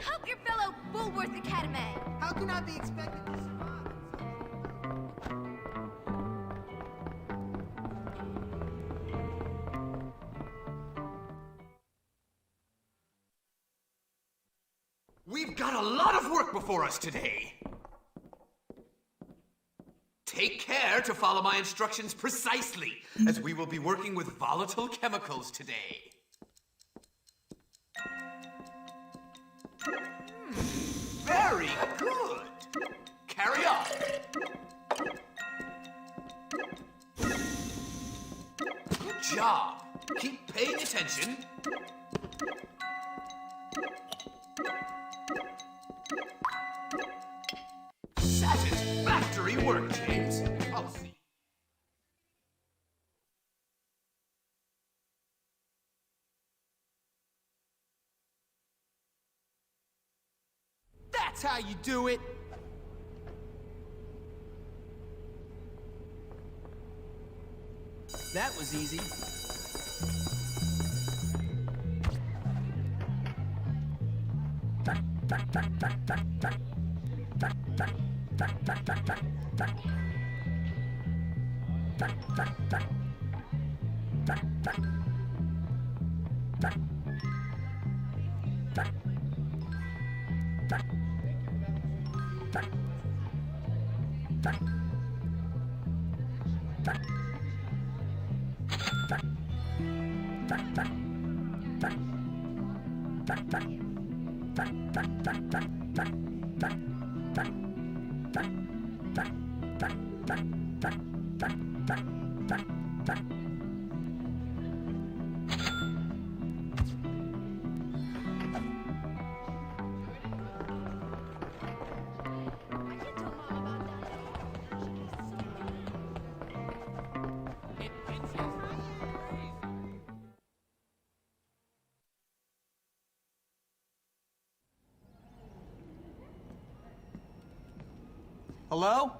Help your fellow Bullworth Academy! How can I be expected to survive? We've got a lot of work before us today. Take care to follow my instructions precisely, as we will be working with volatile chemicals today. Very good. Carry on. Good job. Keep paying attention. Satisfactory work, James. I'll see. That's how you do it! That was easy. Hello?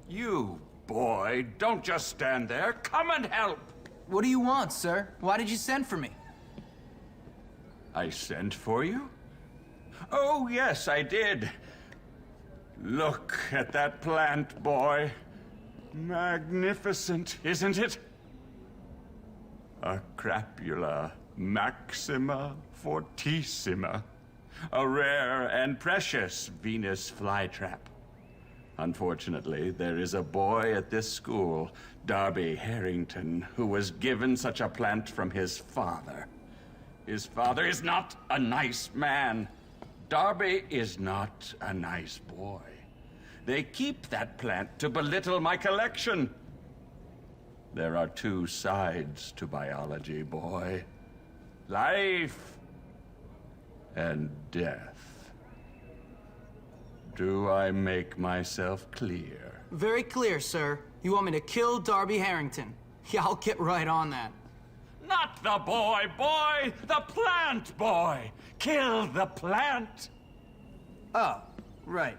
You, boy, don't just stand there. Come and help. What do you want, sir? Why did you send for me? I sent for you? Oh, yes, I did. Look at that plant, boy. Magnificent, isn't it? A crapula maxima fortissima. A rare and precious Venus flytrap. Unfortunately, there is a boy at this school, Darby Harrington, who was given such a plant from his father. His father is not a nice man. Darby is not a nice boy. They keep that plant to belittle my collection. There are two sides to biology, boy. Life and death. Do I make myself clear? Very clear, sir. You want me to kill Darby Harrington? Yeah, I'll get right on that. Not the boy, boy! The plant, boy! Kill the plant! Oh, right.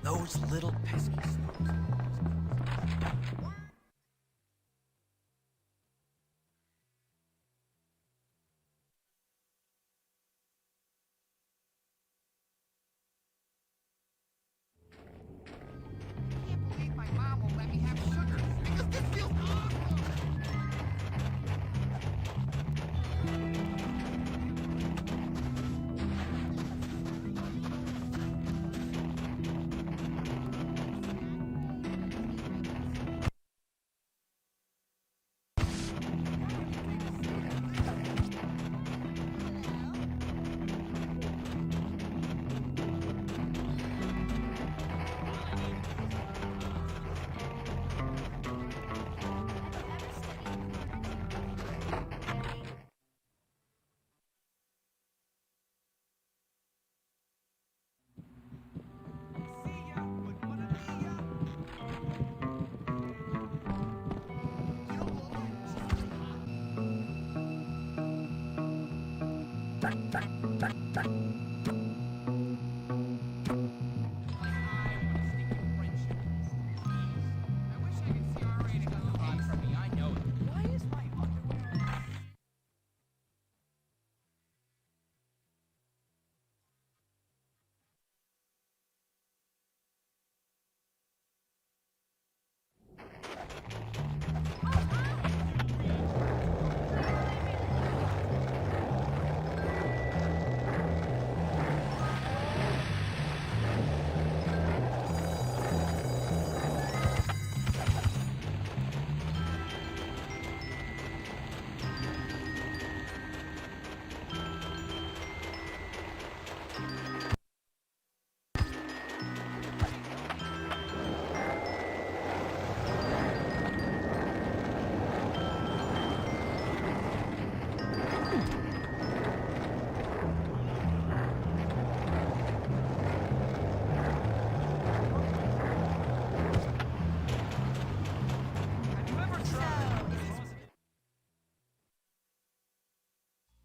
Those little pesky snakes. I can't believe my mom will let me have sugar because this feels awful.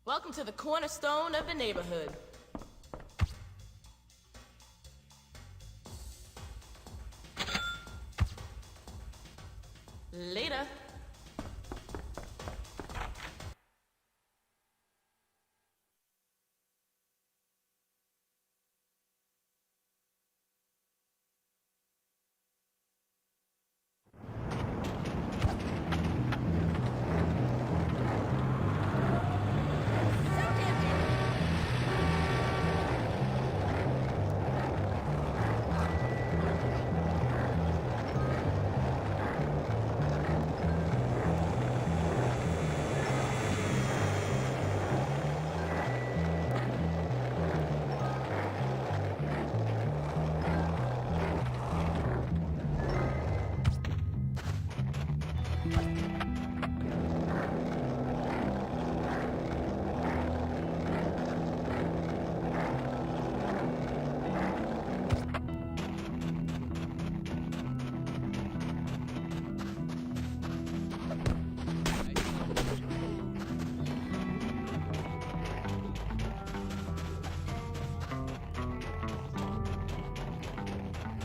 Welcome to the cornerstone of the neighborhood. Later.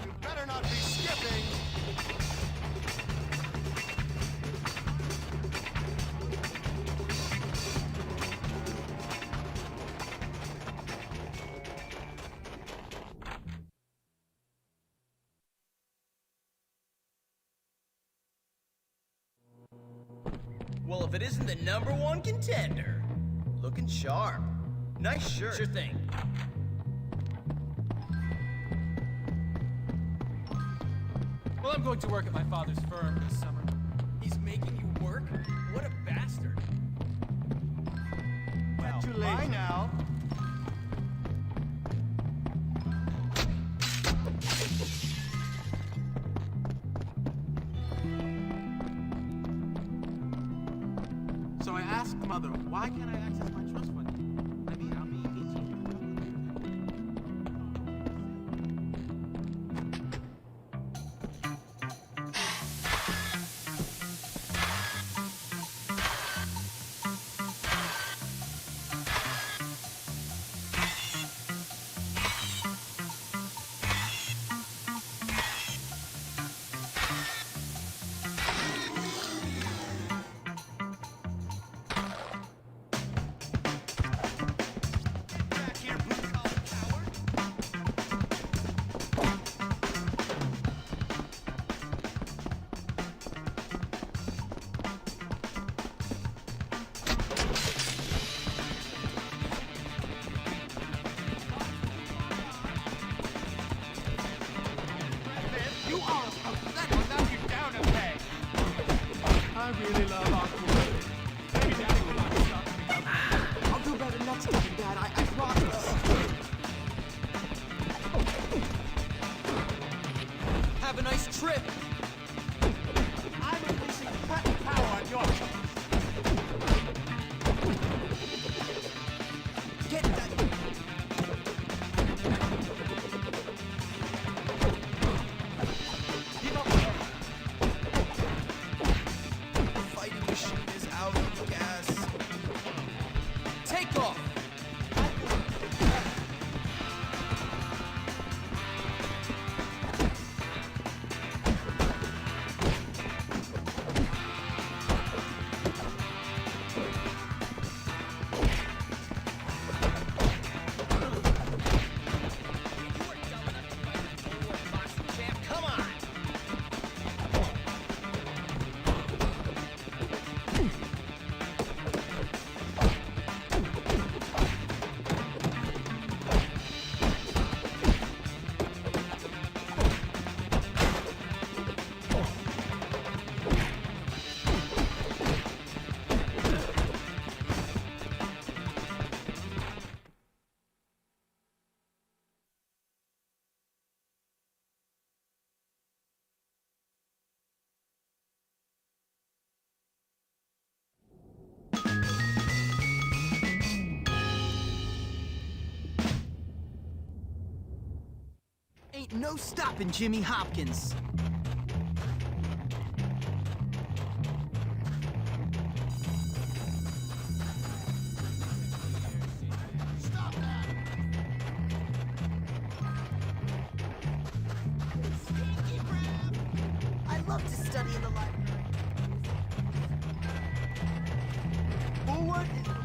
You better not be skipping. Well, if it isn't the #1 contender. Looking sharp. Nice shirt. Sure thing. Well, I'm going to work at my father's firm this summer. He's making you work? What a bastard. Well, too late. Bye now. So I asked Mother, why can't I access my trust fund? I mean, I'll be 18. Back here, blue-collar coward. You are upset. Well, now you're down a peg. I really love Aquaman. Maybe Daddy will lock us up. I'll do better next time, Dad. I promise. Have a nice trip. I'm unleashing cat power on your chance. Get that. Keep up. Fighting machine is out of gas. Take off. No stopping Jimmy Hopkins. Stop that! Stinky crab! I love to study in the library. Forward is the worst.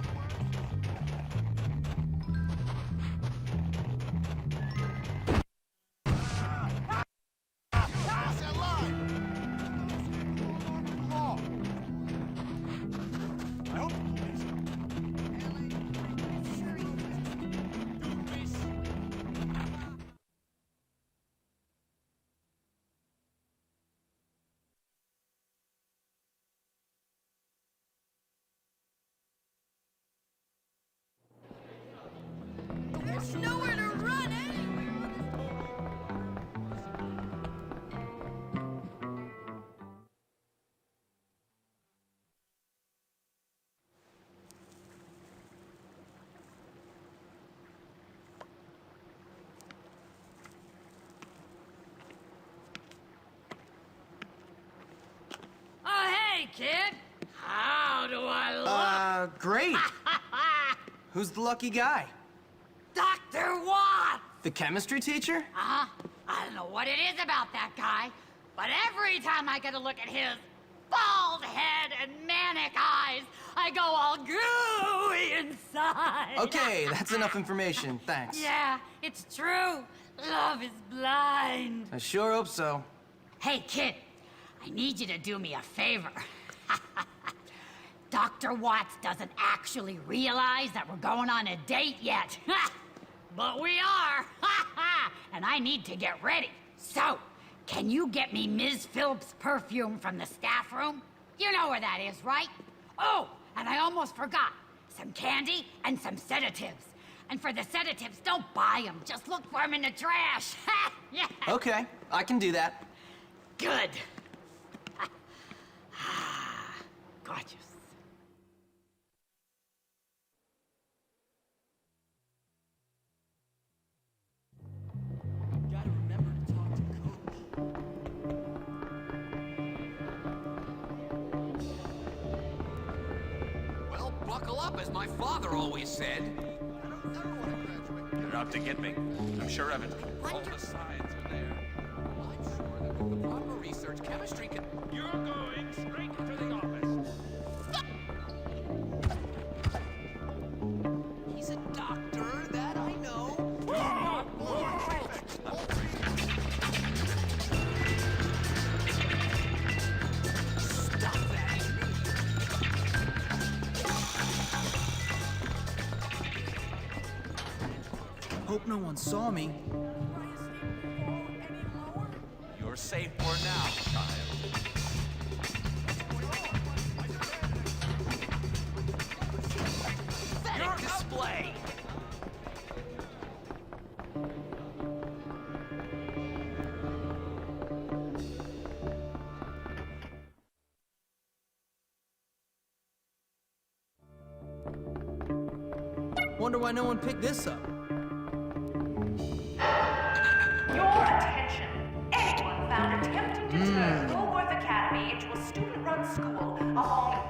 Pass that line! Law. I hope the police There's nowhere to run anyway. Oh, hey, kid. How do I look? Great. Who's the lucky guy? Dr. Watts! The chemistry teacher? I don't know what it is about that guy, but every time I get a look at his bald head and manic eyes, I go all gooey inside. Okay, that's enough information. Thanks. Yeah, it's true. Love is blind. I sure hope so. Hey, kid, I need you to do me a favor. Dr. Watts doesn't actually realize that we're going on a date yet. But we are. And I need to get ready. So, can you get me Ms. Phillips' perfume from the staff room? You know where that is, right? Oh, and I almost forgot. Some candy and some sedatives. And for the sedatives, don't buy them. Just look for them in the trash. Yeah. Okay, I can do that. Good. Gorgeous. Gotta remember to talk to Coach. Well, buckle up, as my father always said. I don't want to graduate. They're out to get me. I'm sure Evans. All the signs are there. I'm sure that with the proper research, chemistry can... You're going straight to the office. He's a doctor, that I know. Stop that. Hope no one saw me. You're safe for now, child. Pathetic display. Wonder why no one picked this up. Your attention. Anyone found attempting to turn Woolworth Academy into a student-run school along an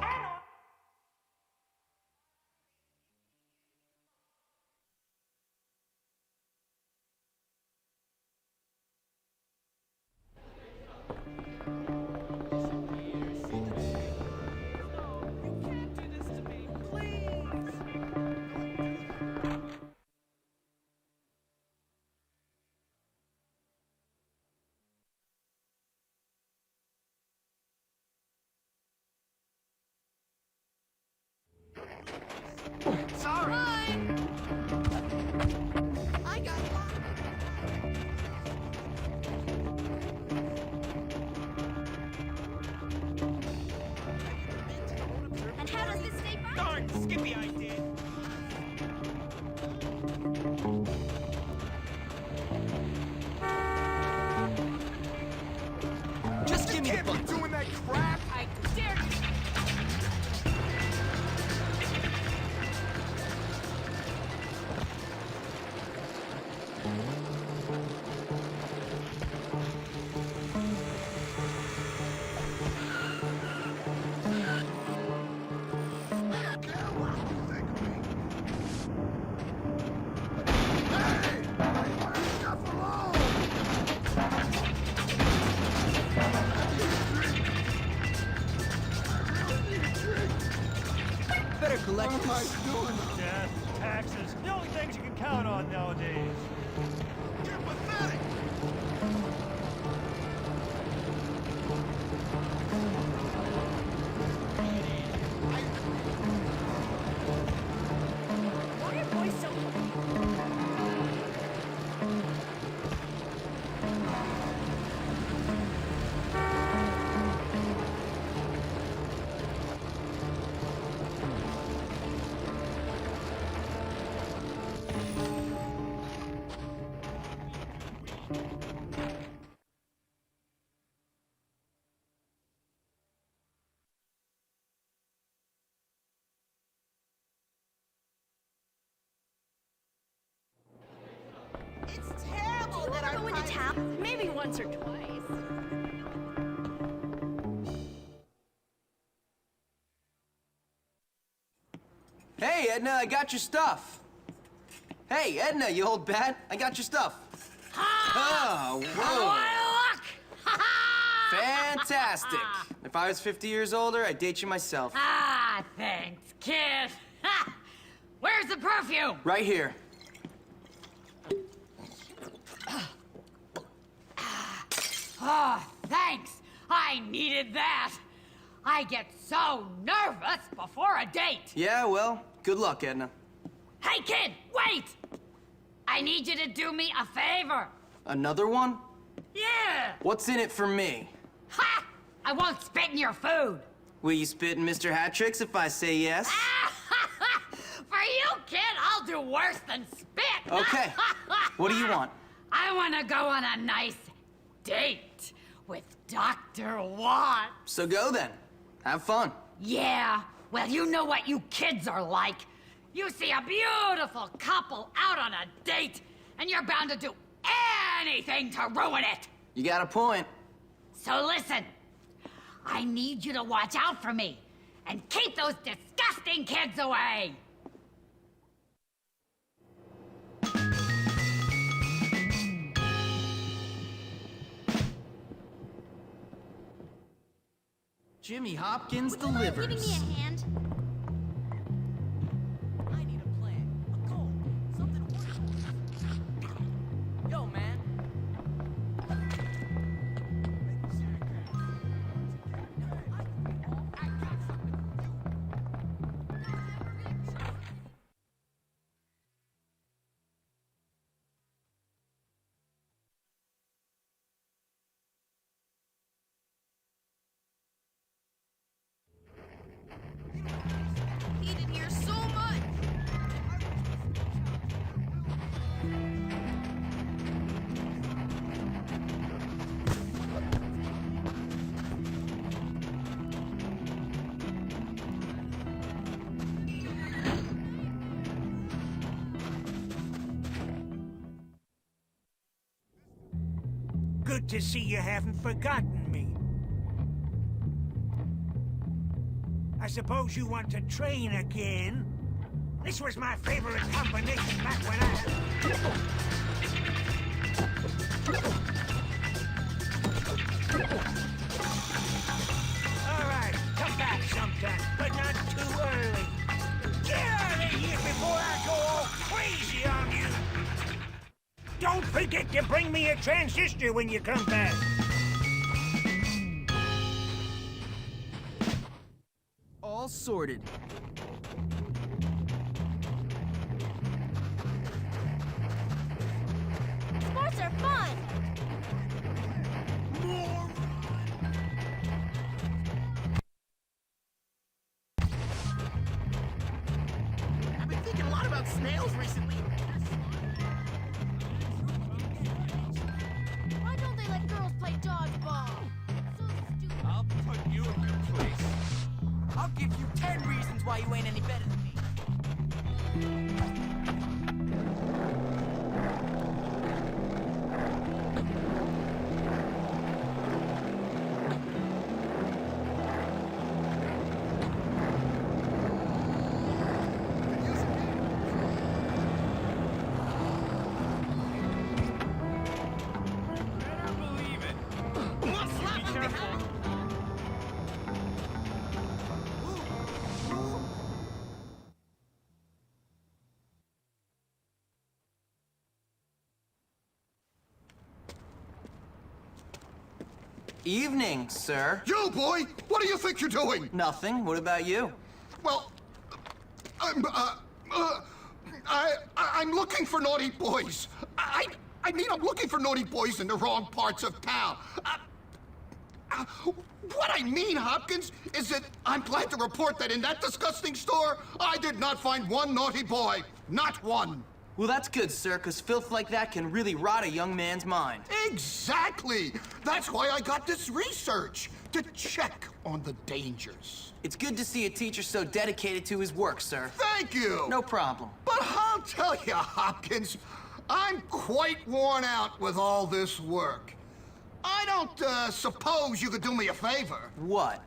out on nowadays. You're pathetic! Why are boys so... It's terrible that our go into town? Maybe once or twice. Hey, Edna, I got your stuff. Hey, Edna, you old bat, I got your stuff. Oh, How do whoa. I look? Ha ha! Fantastic. If I was 50 years older, I'd date you myself. Ah, thanks, kid. Ha! Where's the perfume? Right here. Oh, thanks. I needed that. I get so nervous before a date. Yeah, well, good luck, Edna. Hey, kid, wait! I need you to do me a favor. Another one? Yeah! What's in it for me? Ha! I won't spit in your food. Will you spit in Mr. Hattricks if I say yes? For you, kid, I'll do worse than spit. Okay. What do you want? I want to go on a nice date with Dr. Watt. So go then. Have fun. Yeah, well, you know what you kids are like. You see a beautiful couple out on a date, and you're bound to do anything to ruin it. You got a point. So listen, I need you to watch out for me and keep those disgusting kids away. Jimmy Hopkins Giving delivers. me a hand? I need a plan, a goal, something workable. Yo, man. Heat in here so much. Good to see you haven't forgotten me. I suppose you want to train again? This was my favorite combination back when All right, come back sometime, but not too early. Get out of here before I go all crazy on you! Don't forget to bring me a transistor when you come back. All sorted. Sports are fun. I've been thinking a lot about snails recently. Why don't they let girls play dodgeball? So stupid. I'll put you in your place. I'll give you 10 reasons why you ain't any better than me. Better believe it. Be careful. 啊 Ooh. Evening, sir. You, boy! What do you think you're doing? Nothing. What about you? Well, I'm looking for naughty boys. I mean, I'm looking for naughty boys in the wrong parts of town. What I mean, Hopkins, is that I'm glad to report that in that disgusting store, I did not find one naughty boy. Not one. Well, that's good, sir, because filth like that can really rot a young man's mind. Exactly! That's why I got this research, to check on the dangers. It's good to see a teacher so dedicated to his work, sir. Thank you! No problem. But I'll tell you, Hopkins, I'm quite worn out with all this work. I don't suppose you could do me a favor. What?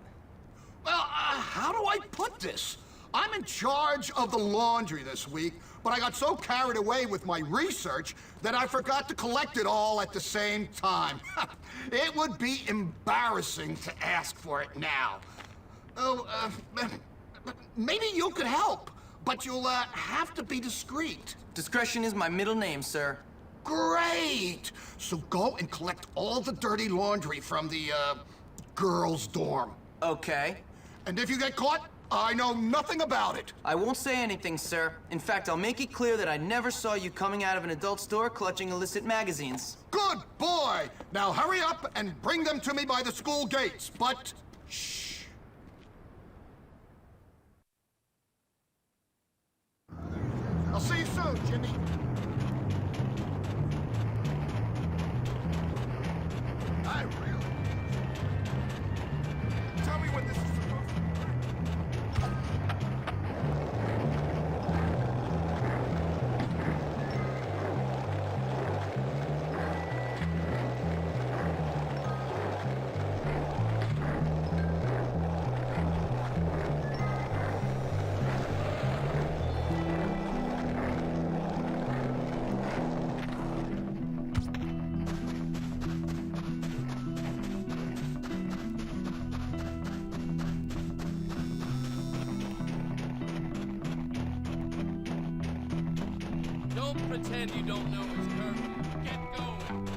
Well, how do I put this? I'm in charge of the laundry this week, but I got so carried away with my research that I forgot to collect it all at the same time. It would be embarrassing to ask for it now. Oh, maybe you could help, but you'll have to be discreet. Discretion is my middle name, sir. Great! So go and collect all the dirty laundry from the, girls' dorm. Okay. And if you get caught, I know nothing about it. I won't say anything, sir. In fact, I'll make it clear that I never saw you coming out of an adult store clutching illicit magazines. Good boy! Now hurry up and bring them to me by the school gates, but shh. I'll see you soon, Jimmy. I really... Tell me when this is supposed to be. Don't pretend you don't know his curfew. Get going.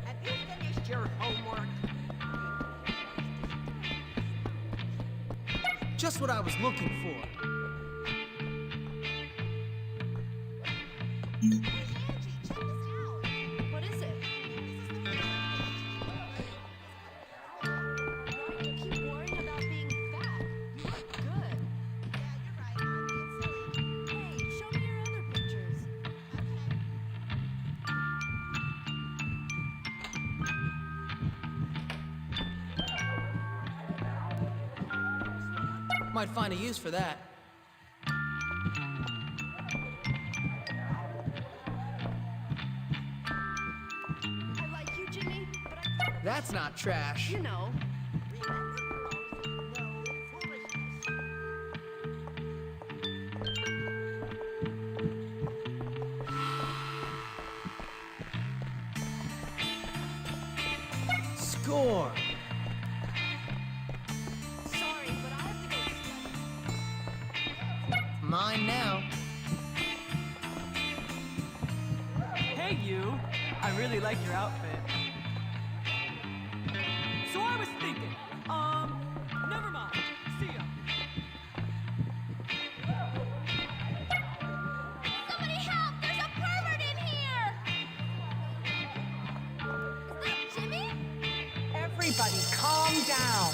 Have you finished your homework? Just what I was looking for. Angie, check this out. What is it? Why do you keep worrying about being fat? You look good. Yeah, you're right. I'm being silly. Hey, show me your other pictures. Might find a use for that. I like you, Jimmy, but I... That's not trash. You know. Score! Sorry, but I have to go. Mine now. Hey, you! I really like your outfit. So I was thinking, never mind. See ya. Somebody help! There's a pervert in here! Is that Jimmy? Everybody calm down.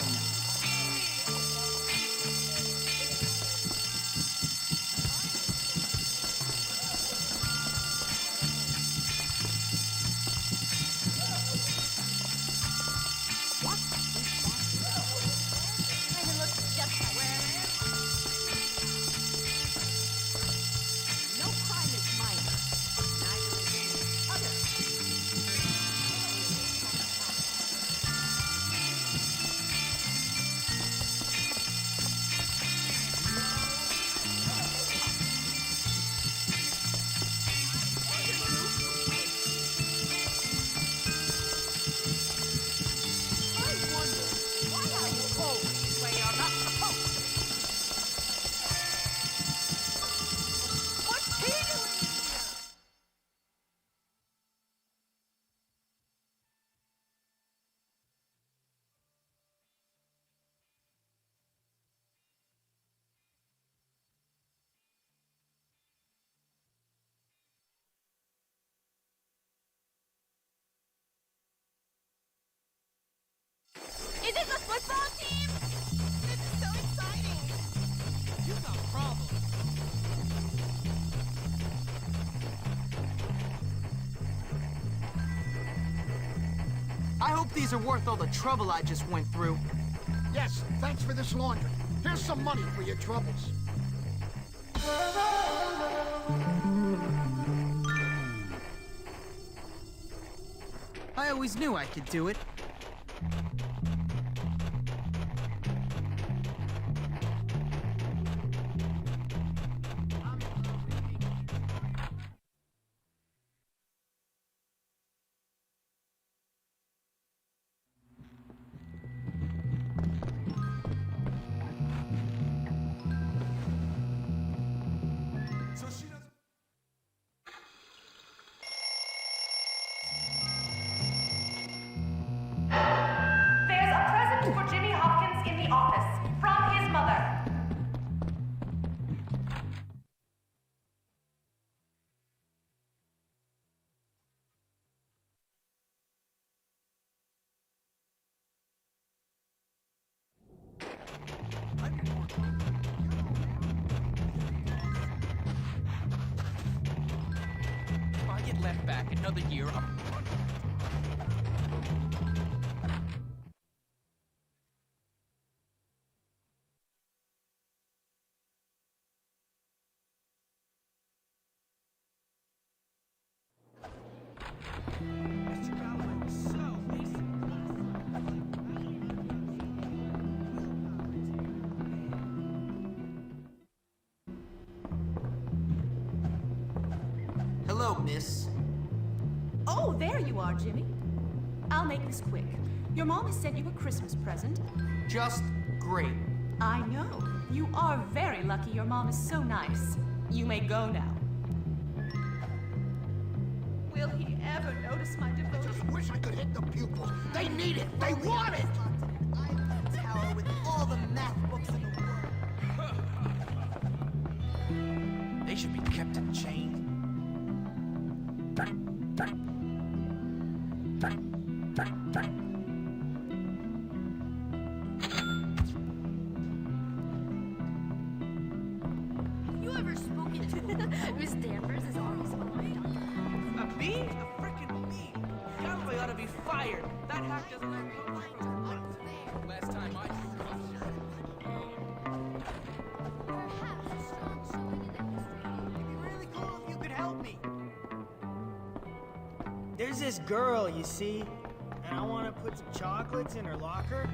Kinda looks just like No crime is minor. Neither is any other. I hope these are worth all the trouble I just went through. Yes, thanks for this laundry. Here's some money for your troubles. I always knew I could do it. So she doesn't. There's a present for Jimmy Hopkins in the office from his mother. If I get left back another year, I'm... Mr. Galloway was so basic. Hello, miss. Oh, there you are, Jimmy. I'll make this quick. Your mom has sent you a Christmas present. Just great. I know. You are very lucky your mom is so nice. You may go now. Will he ever notice my devotion? Just wish I could hit the pupils. They need it. They want it. Eiffel Tower with all the math books in the world. They should be kept in chains. You ever spoken to Miss Danvers is always A bee? A frickin' bee. Galloway ought to be fired. That hack doesn't have no Last time I... It'd be really cool if you could help me. There's this girl, you see, and I want to put some chocolates in her locker.